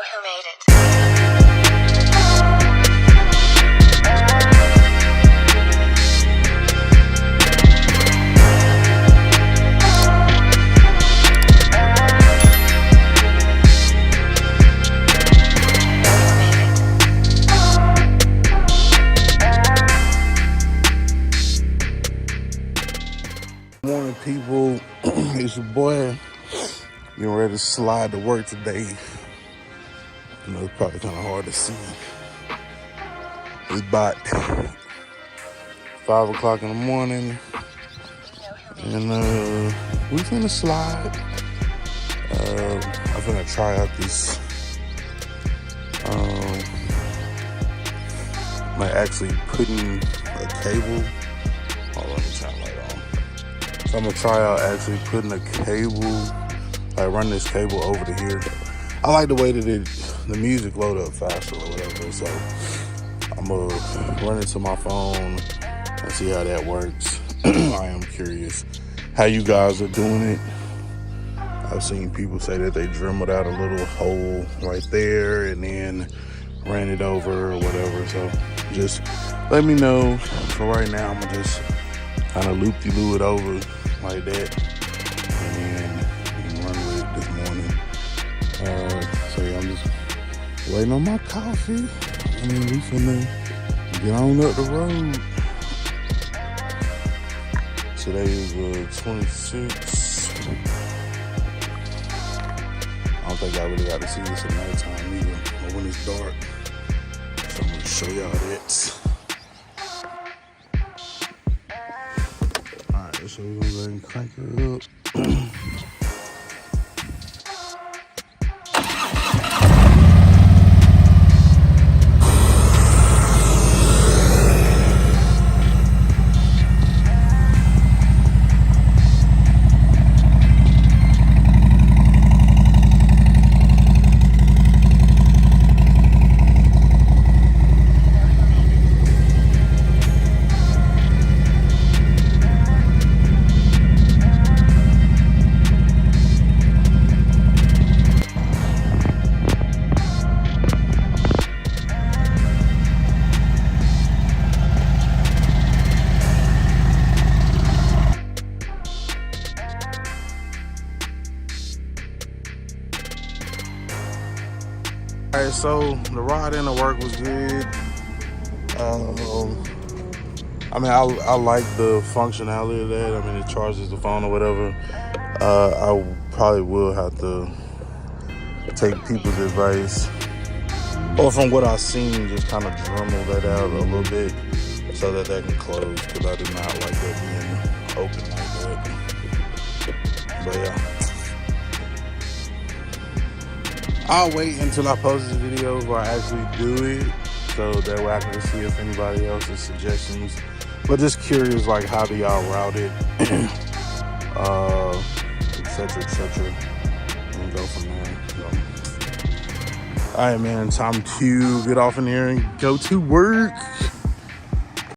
who made it. Morning, people. It's your boy. Getting ready to slide to work today. You know, it's probably kind of hard to see. It's about 5 o'clock in the morning, and we finna slide. I'm finna try out this. I'm actually putting a cable. Hold on, let me turn the light on. So I'm gonna try out actually putting a cable, like run this cable over to here. I like the way that the music load up faster or whatever, so I'm gonna run it to my phone and see how that works. I am curious how you guys are doing it. I've seen people say that they dremeled out a little hole right there and then ran it over or whatever, so just let me know. For right now, I'm gonna just kind of loop-de-loo it over like that and then run with it this morning. So yeah, I'm just waiting on my coffee and then we finna get on up the road. Today is 26. I don't think I really got to see this at nighttime either, or when it's dark. So I'm gonna show y'all that. Alright, so we're gonna go ahead and crank it up. Alright, so the ride into work was good. I mean, I like the functionality of that. I mean, it charges the phone or whatever. I probably will have to take people's advice, or from what I've seen, just kind of dremel that out a little bit so that can close, because I do not like that being open like that. But yeah. I'll wait until I post this video where I actually do it, so that way I can just see if anybody else's suggestions. But just curious, like, how do y'all route it, etc., and go from there. So. All right, man, time to get off in here and go to work.